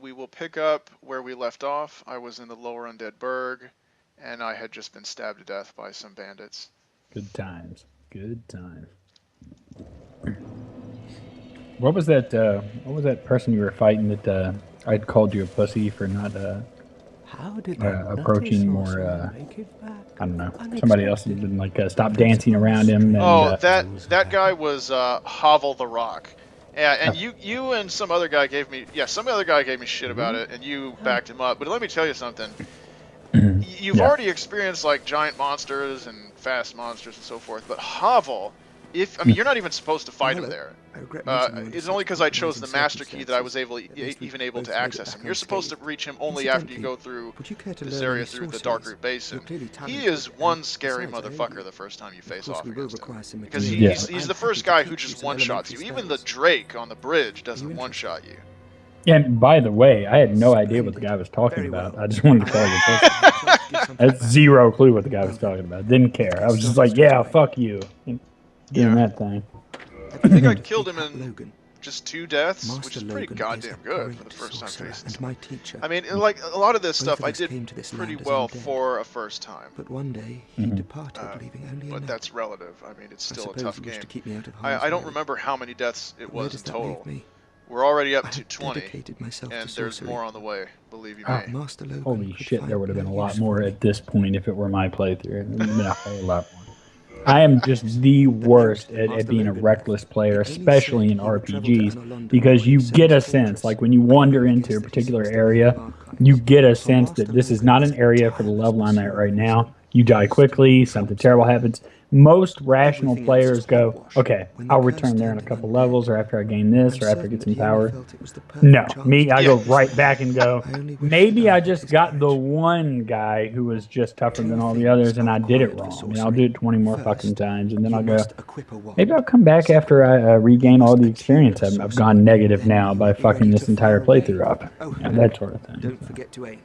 we will pick up where we left off. I was in the lower undead burg, and I had just been stabbed to death by some bandits. Good times. Good times. What was that? What was that person you were fighting that I'd called you a pussy for not How did that approaching more? make it back? I don't know. Somebody else had been like stop dancing around him. And, Oh, that guy was Hovel the Rock. Yeah, and you and some other guy gave me shit about it, and you backed him up. But let me tell you something. You've already experienced like giant monsters and fast monsters and so forth, but Hovel, you're not even supposed to fight him there. It's only because I chose the master key that I was even able to access him. You're supposed to reach him only after you go through this area through the Dark Root Basin. He is one scary motherfucker the first time you face off against him. Because he's the first guy who just one-shots you. Even the Drake on the bridge doesn't one-shot you. And by the way, I had no idea what the guy was talking about. I just wanted to tell you. I had zero clue what the guy was talking about. Didn't care. I was just like, yeah, fuck you. Doing that thing. I think I killed him in just 2 deaths, which is pretty goddamn good for the first time facing him. I mean, like, a lot of this stuff I did pretty well for a first time. But one day he departed, leaving only but that's relative. I mean, it's still a tough game. I don't remember how many deaths it was in total. We're already up to 20, and there's more on the way, believe you me. Holy shit, there would have been a lot more at this point if it were my playthrough. It would have been a whole lot more. I am just the worst at being a reckless player, especially in RPGs, because you get a sense, like when you wander into a particular area, you get a sense that this is not an area for the level I'm at right now. You die quickly, something terrible happens. Most rational players go, okay, I'll return there in a couple levels, or after I gain this, or after I get some power. No, me, I go right back and go, maybe I just got the one guy who was just tougher than all the others, and I did it wrong. I mean, I'll do it 20 more fucking times, and then I'll go, maybe I'll come back after I regain all the experience. I've gone negative now by fucking this entire playthrough up. And that sort of thing. Don't forget to aim.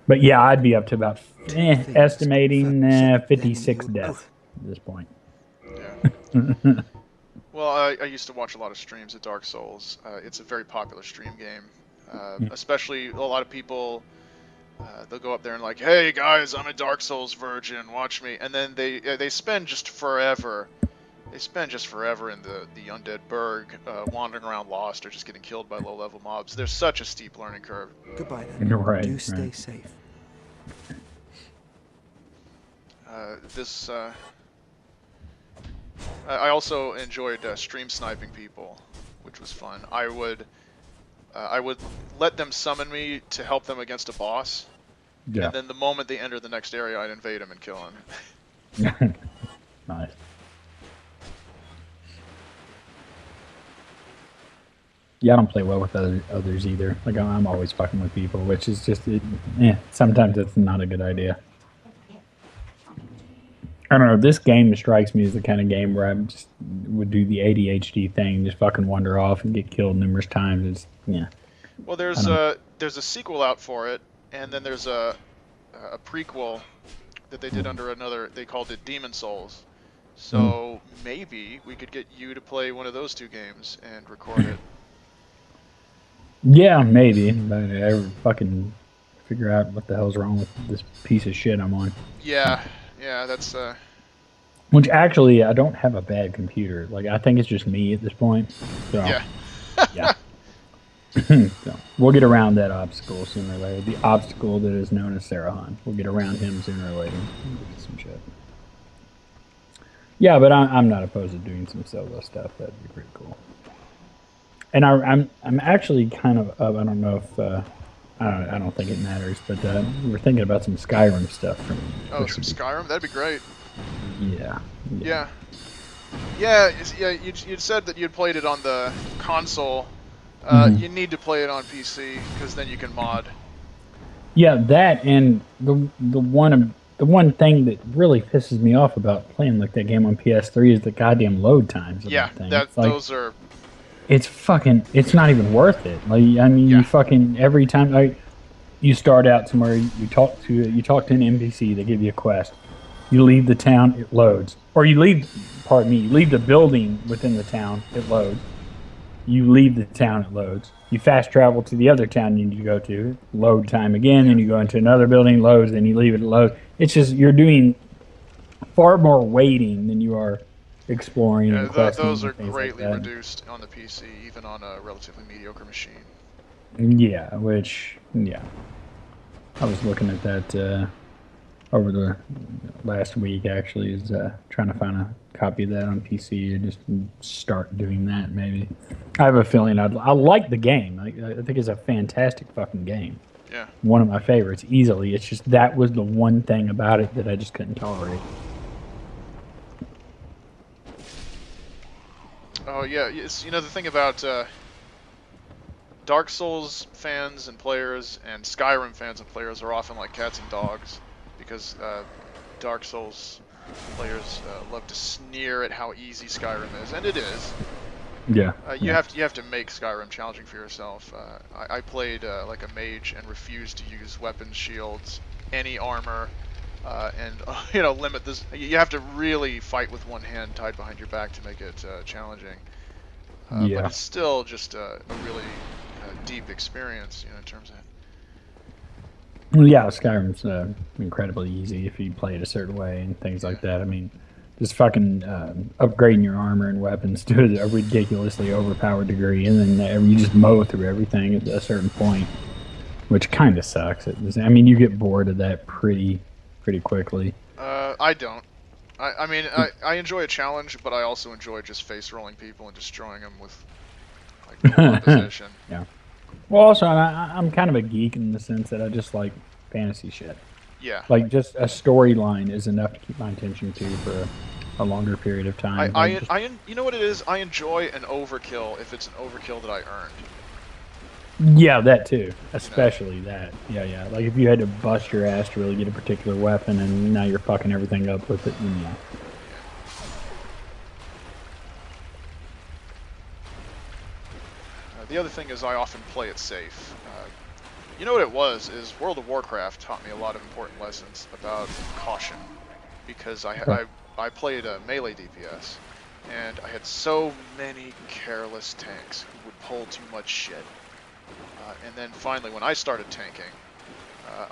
But yeah, I'd be up to about, estimating 56 deaths at this point. Yeah. Well, I used to watch a lot of streams of Dark Souls. It's a very popular stream game. Especially a lot of people, they'll go up there and like, hey guys, I'm a Dark Souls virgin, watch me. And then they spend just forever. They spend just forever in the Undead Burg, wandering around lost or just getting killed by low-level mobs. There's such a steep learning curve. Goodbye then. You're right. Do stay safe. I also enjoyed stream sniping people, which was fun. I would let them summon me to help them against a boss, and then the moment they enter the next area, I'd invade them and kill them. Nice. Yeah, I don't play well with others either. Like, I'm always fucking with people, which is just, sometimes it's not a good idea. I don't know, this game strikes me as the kind of game where I just would do the ADHD thing, just fucking wander off and get killed numerous times. Well, there's a sequel out for it, and then there's a prequel that they did under another, they called it Demon Souls. So maybe we could get you to play one of those 2 games and record it. Yeah, maybe. But I fucking figure out what the hell's wrong with this piece of shit I'm on. Yeah, that's Which actually, I don't have a bad computer. Like, I think it's just me at this point. So, yeah. So, we'll get around that obstacle sooner or later. The obstacle that is known as Sarahan. We'll get around him sooner or later. We'll get some shit. Yeah, but I'm not opposed to doing some solo stuff. That'd be pretty cool. And I'm actually kind of I don't know if I don't think it matters, but we're thinking about some Skyrim stuff. Some Skyrim? That'd be great. Yeah. You'd said that you'd played it on the console. You need to play it on PC because then you can mod. Yeah, that and the one thing that really pisses me off about playing like that game on PS3 is the goddamn load times. Yeah, those are. It's not even worth it. Like, I mean, you fucking, every time, you start out somewhere, you talk to an NPC, they give you a quest. You leave the town, it loads. Or you leave the building within the town, it loads. You leave the town, it loads. You fast travel to the other town you need to go to, load time again, then you go into another building, loads, then you leave it, load. It's just you're doing far more waiting than you are exploring and Yeah, questing those are and things like greatly that. reduced on the PC, even on a relatively mediocre machine. Yeah, I was looking at that over the last week. Actually, is trying to find a copy of that on PC and just start doing that. Maybe I have a feeling I like the game. I think it's a fantastic fucking game. Yeah. One of my favorites easily. It's just that was the one thing about it that I just couldn't tolerate. Oh yeah, it's, you know, the thing about Dark Souls fans and players and Skyrim fans and players are often like cats and dogs, because Dark Souls players love to sneer at how easy Skyrim is, and it is. Yeah. You have to make Skyrim challenging for yourself. I played like a mage and refused to use weapons, shields, any armor, and you know, limit this. You have to really fight with one hand tied behind your back to make it challenging. Yeah. But it's still just a really deep experience, you know, in terms of. Well, yeah, Skyrim's incredibly easy if you play it a certain way and things like that. I mean, just fucking upgrading your armor and weapons to a ridiculously overpowered degree, and then you just mow through everything at a certain point, which kind of sucks. I mean, you get bored of that pretty quickly. I don't. I mean, I enjoy a challenge, but I also enjoy just face rolling people and destroying them with like no opposition. Yeah. Well, also, I'm kind of a geek in the sense that I just like fantasy shit. Yeah. Like, just a storyline is enough to keep my attention to for a longer period of time. You know what it is? I enjoy an overkill if it's an overkill that I earned. Yeah, that too. Especially that. Yeah. Like, if you had to bust your ass to really get a particular weapon and now you're fucking everything up with it, then yeah. The other thing is I often play it safe. You know what it was, is World of Warcraft taught me a lot of important lessons about caution. Because I played a melee DPS, and I had so many careless tanks who would pull too much shit. And then finally, when I started tanking,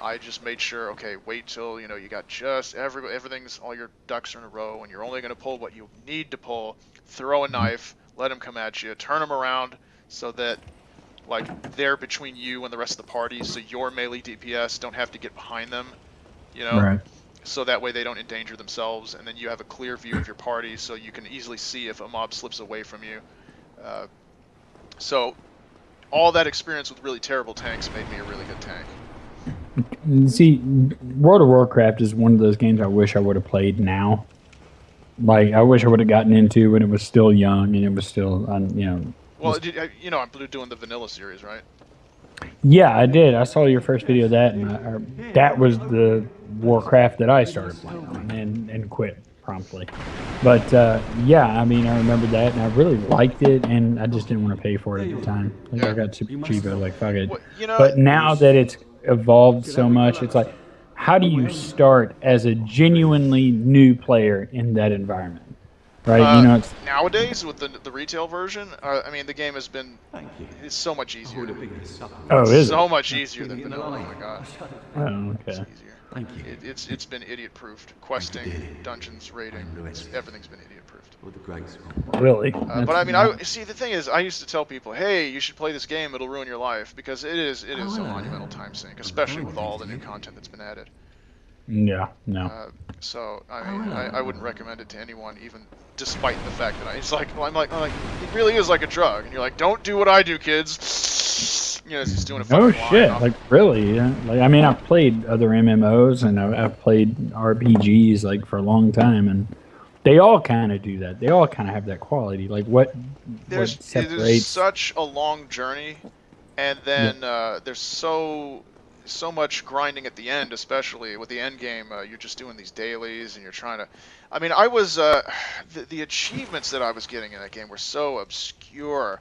I just made sure, okay, wait till, you know, you got just everything's, all your ducks are in a row, and you're only going to pull what you need to pull, throw a knife, let them come at you, turn them around, so that, like, they're between you and the rest of the party, so your melee DPS don't have to get behind them, you know? Right. So that way they don't endanger themselves, and then you have a clear view of your party, so you can easily see if a mob slips away from you. So, all that experience with really terrible tanks made me a really good tank. See, World of Warcraft is one of those games I wish I would have played now. Like, I wish I would have gotten into when it was still young and it was still, you know... Well, you know, I'm doing the vanilla series, right? Yeah, I did. I saw your first video of that, and that was the Warcraft that I started playing on and quit promptly. But yeah, I mean, I remember that, and I really liked it, and I just didn't want to pay for it at the time. Like, I got super cheap. I was like, fuck it. Well, you know, but now that it's evolved so much, it's like, how do you start as a genuinely new player in that environment? Right, you know, it's, nowadays with the retail version, I mean, the game has been, it's so much easier. oh, is so it? much easier than vanilla. Oh my god. Oh, okay. It's easier. Thank you. It's been idiot proofed. Questing, dungeons, raiding, everything's been idiot proofed. Really? But I mean, I see, the thing is, I used to tell people, hey, you should play this game. It'll ruin your life, because it is a monumental time sink, especially with all the new content that's been added. Yeah, no. So I mean, I wouldn't recommend it to anyone, even despite the fact that it's like, well, I'm like, it really is like a drug, and you're like, don't do what I do, kids. You know, it's just doing a fucking Oh line shit! off. Like really? Yeah. Like, I mean, I've played other MMOs and I've played RPGs like for a long time, and they all kind of do that. They all kind of have that quality. Like what There's separates? such a long journey, and then there's so much grinding at the end, especially with the end game. You're just doing these dailies, and you're trying to. I mean, I was the achievements that I was getting in that game were so obscure,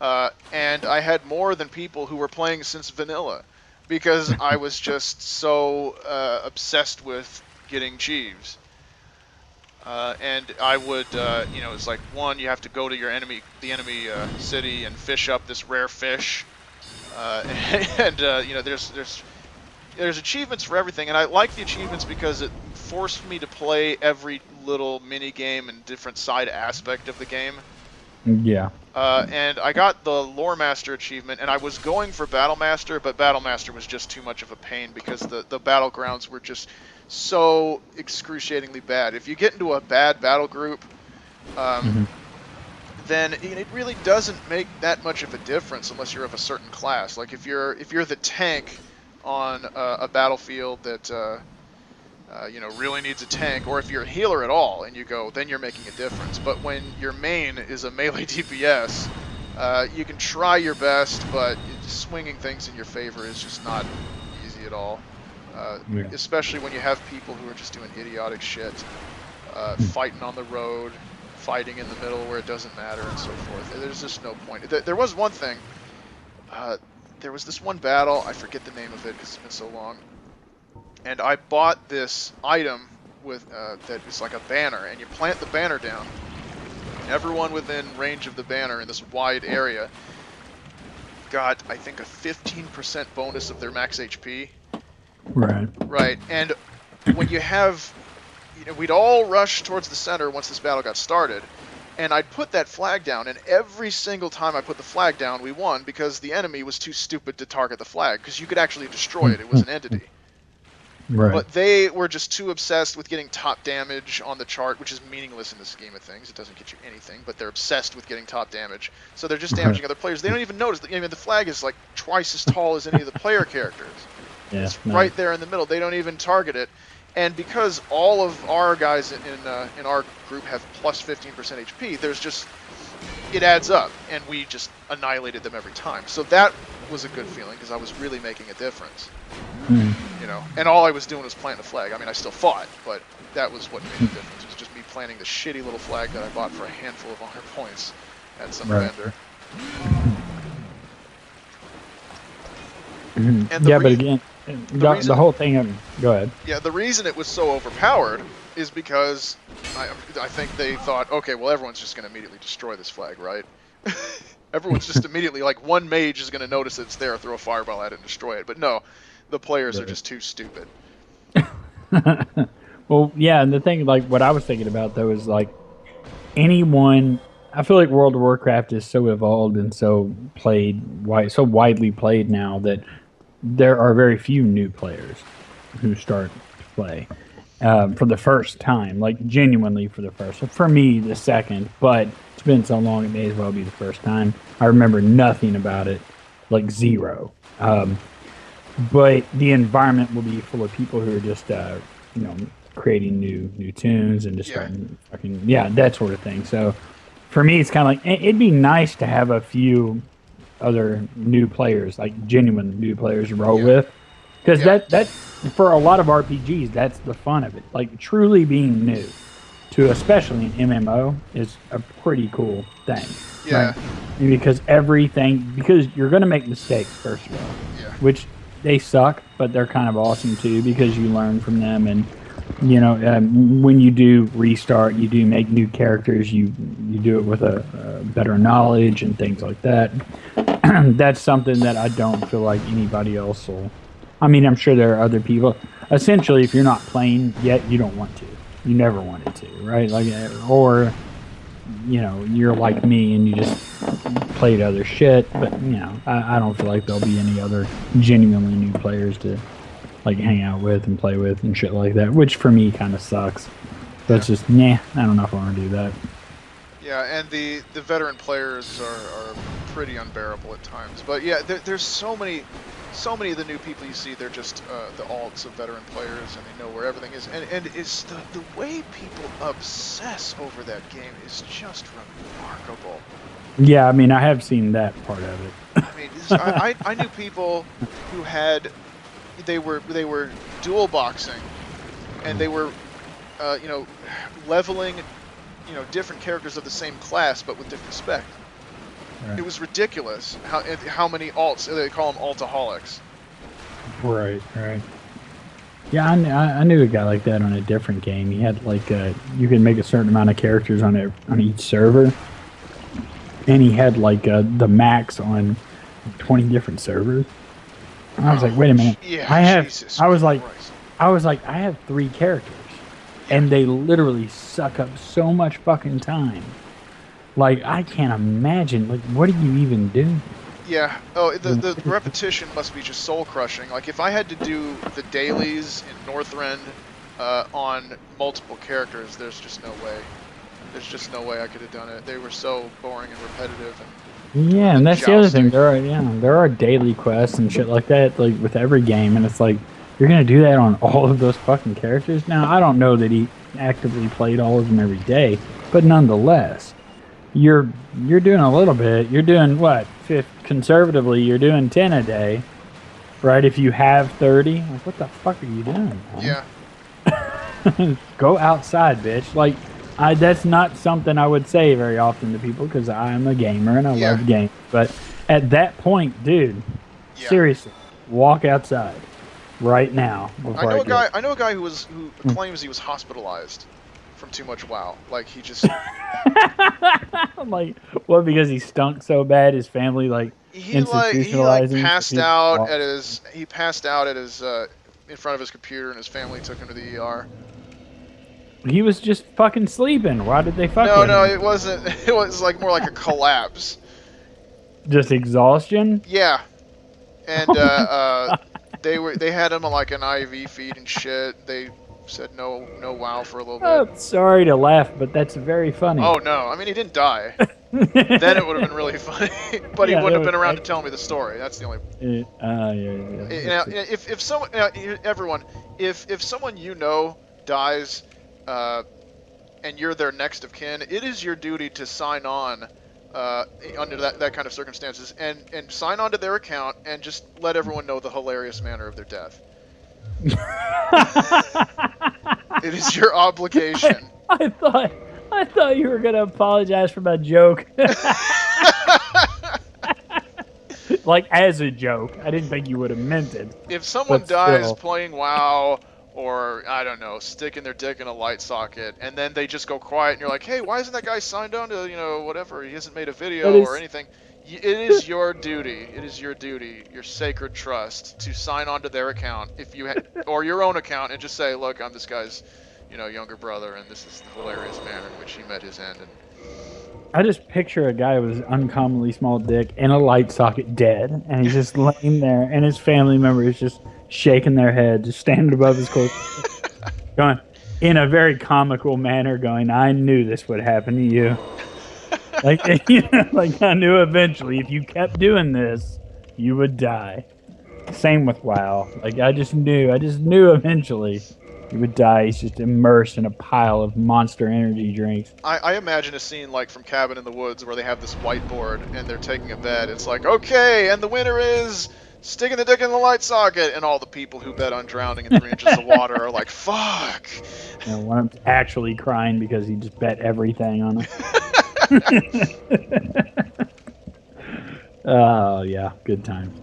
and I had more than people who were playing since vanilla, because I was just so obsessed with getting Jeeves. And I would, you know, it's like one, you have to go to the enemy city and fish up this rare fish, and you know, there's achievements for everything, and I like the achievements because it forced me to play every little mini game and different side aspect of the game. Yeah. And I got the Lore Master achievement, and I was going for Battle Master, but Battle Master was just too much of a pain because the battlegrounds were just so excruciatingly bad. If you get into a bad battle group, then it really doesn't make that much of a difference unless you're of a certain class. Like if you're the tank on a battlefield that you know, really needs a tank, or if you're a healer at all and you go, then you're making a difference. But when your main is a melee DPS, you can try your best, but swinging things in your favor is just not easy at all. Especially when you have people who are just doing idiotic shit, fighting on the road, fighting in the middle where it doesn't matter, and so forth. There's just no point. There was one thing. There was this one battle, I forget the name of it because it's been so long, and I bought this item with that is like a banner, and you plant the banner down, and everyone within range of the banner in this wide area got, I think, a 15% bonus of their max HP. Right. Right, and when you have, you know, we'd all rush towards the center once this battle got started, and I'd put that flag down, and every single time I put the flag down, we won because the enemy was too stupid to target the flag, because you could actually destroy it. It was an entity. Right. But they were just too obsessed with getting top damage on the chart, which is meaningless in the scheme of things. It doesn't get you anything, but they're obsessed with getting top damage. So they're just damaging other players. They don't even notice. I mean, the flag is like twice as tall as any of the player characters. Yeah, it's right there in the middle. They don't even target it. And because all of our guys in our group have plus 15% HP, there's just, it adds up, and we just annihilated them every time. So that was a good feeling because I was really making a difference. You know, and all I was doing was planting a flag. I mean, I still fought, but that was what made the difference. It was just me planting the shitty little flag that I bought for a handful of honor points at some vendor. And yeah, but again, the whole thing. Go ahead. Yeah, the reason it was so overpowered is because I think they thought, okay, well, everyone's just going to immediately destroy this flag, right? Everyone's just immediately, like, one mage is going to notice it's there, throw a fireball at it and destroy it. But no, the players are just too stupid. Well, yeah, and the thing, like, what I was thinking about, though, is, like, anyone... I feel like World of Warcraft is so evolved and so so widely played now that there are very few new players who start to play for the first time, like genuinely for the first. For me, the second, but it's been so long it may as well be the first time. I remember nothing about it, like zero. But the environment will be full of people who are just, you know, creating new tunes and just starting fucking that sort of thing. So for me, it's kind of like it'd be nice to have a few other new players, like genuine new players to roll with, because that for a lot of RPGs, that's the fun of it. Like truly being new to, especially an MMO, is a pretty cool thing. Yeah. Right? Because you're going to make mistakes first of all, which they suck, but they're kind of awesome too because you learn from them. And you know, when you do restart, you do make new characters. You do it with a better knowledge and things like that. That's something that I don't feel like anybody else will. I mean, I'm sure there are other people. Essentially, if you're not playing yet, you don't want to. You never wanted to, right? Like, or you know, you're like me and you just played other shit. But you know, I don't feel like there'll be any other genuinely new players to like hang out with and play with and shit like that, which for me kind of sucks. But it's just, I don't know if I want to do that. Yeah, and the veteran players are pretty unbearable at times. But yeah, there's so many of the new people you see, they're just the alts of veteran players, and they know where everything is. And it's the way people obsess over that game is just remarkable. Yeah, I mean, I have seen that part of it. I mean, I knew people who had... They were dual boxing, and they were, you know, leveling, you know, different characters of the same class but with different spec. Right. It was ridiculous how many alts, they call them Altaholics. Right. Yeah, I knew a guy like that on a different game. He had like you could make a certain amount of characters on each server, and he had like the max on 20 different servers. And I was like, Oh, wait a minute, yeah, I have. Jesus I was like, Christ. I have 3 characters, Yeah. and they literally suck up so much fucking time. Like I can't imagine. Like, what do you even do? Yeah. Oh, the repetition must be just soul crushing. Like if I had to do the dailies in Northrend on multiple characters, there's just no way. There's just no way I could have done it. They were so boring and repetitive. And Yeah, doing and the that's the other thing. jousting. There are daily quests and shit like that, like with every game, and it's like you're gonna do that on all of those fucking characters. Now, I don't know that he actively played all of them every day, but nonetheless, you're doing a little bit. You're doing what? Conservatively, you're doing 10 a day, right? If you have 30, like what the fuck are you doing? Yeah. Go outside, bitch. Like, that's not something I would say very often to people because I'm a gamer and I Yeah. love games. But at that point, dude, Yeah. seriously, walk outside right now. I know a guy who claims he was hospitalized from too much WoW. Like he just I'm like, what? Because he stunk so bad, his family like institutionalized him. passed out at his in front of his computer and his family took him to the ER. He was just fucking sleeping. Why did they fuck No, with no, him? it wasn't. It was like more like a collapse. Just exhaustion. Yeah, and they had him on like an IV feed and shit. They said no WoW for a little bit. Oh, sorry to laugh, but that's very funny. Oh no, I mean he didn't die. Then it would have been really funny, but he Yeah, wouldn't have it been would- around to tell me the story. That's the only. Yeah. If someone, everyone, if someone you know dies, and you're their next of kin, it is your duty to sign on under that kind of circumstances and sign on to their account and just let everyone know the hilarious manner of their death. It is your obligation. I thought you were gonna apologize for my joke. Like as a joke. I didn't think you would have meant it. If someone But dies still. playing WoW, or I don't know, sticking their dick in a light socket, and then they just go quiet, and you're like, hey, why isn't that guy signed on to whatever? He hasn't made a video or anything. It is your duty. It is your duty, your sacred trust, to sign on to their account if you or your own account, and just say, look, I'm this guy's, younger brother, and this is the hilarious manner in which he met his end. And I just picture a guy with an uncommonly small dick in a light socket dead, and he's just laying there, and his family member is just shaking their head, just standing above his corpse, going in a very comical manner, going, "I knew this would happen to you." Like, like I knew eventually if you kept doing this, you would die. Same with WoW. Like I just knew eventually you would die. He's just immersed in a pile of Monster Energy drinks. I imagine a scene like from Cabin in the Woods where they have this whiteboard and they're taking a bet. It's like, okay, and the winner is sticking the dick in the light socket, and all the people who bet on drowning in 3 inches of water are like, fuck. One of them's actually crying because he just bet everything on it. Oh yeah, good times.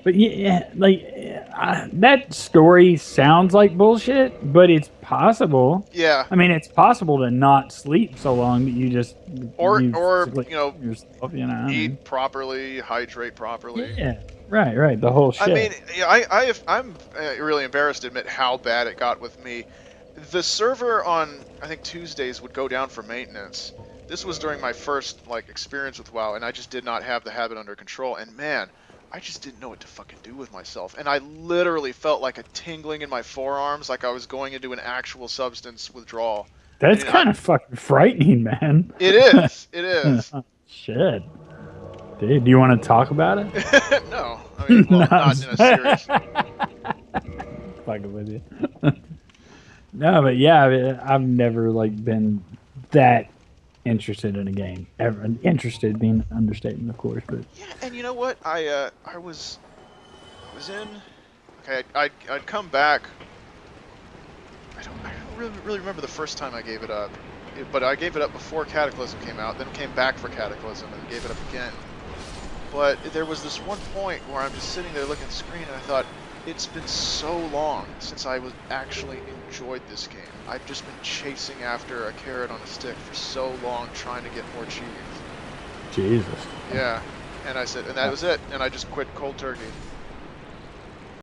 But yeah, like that story sounds like bullshit, but it's possible. Yeah. I mean, it's possible to not sleep so long that you just Or yourself, eat properly, hydrate properly. Yeah, right. The whole shit. I mean, I'm really embarrassed to admit how bad it got with me. The server on I think Tuesdays would go down for maintenance. This was during my first experience with WoW, and I just did not have the habit under control. And man, I just didn't know what to fucking do with myself. And I literally felt like a tingling in my forearms, like I was going into an actual substance withdrawal. That's kind of fucking frightening, man. It is. It is. Shit. Dude, do you want to talk about it? No. I mean, well, not in a serious... Fucking with you. No, but yeah, I mean, I've never been that interested in a game ever. Interested being an understatement, of course, but yeah. And you know what? I was in. Okay, I'd come back. I don't really remember the first time I gave it up, but I gave it up before Cataclysm came out. Then came back for Cataclysm and gave it up again. But there was this one point where I'm just sitting there looking at the screen, and I thought, it's been so long since I was actually enjoyed this game. I've just been chasing after a carrot on a stick for so long, trying to get more cheese. Jesus. Yeah, and I said, and that was it, and I just quit cold turkey.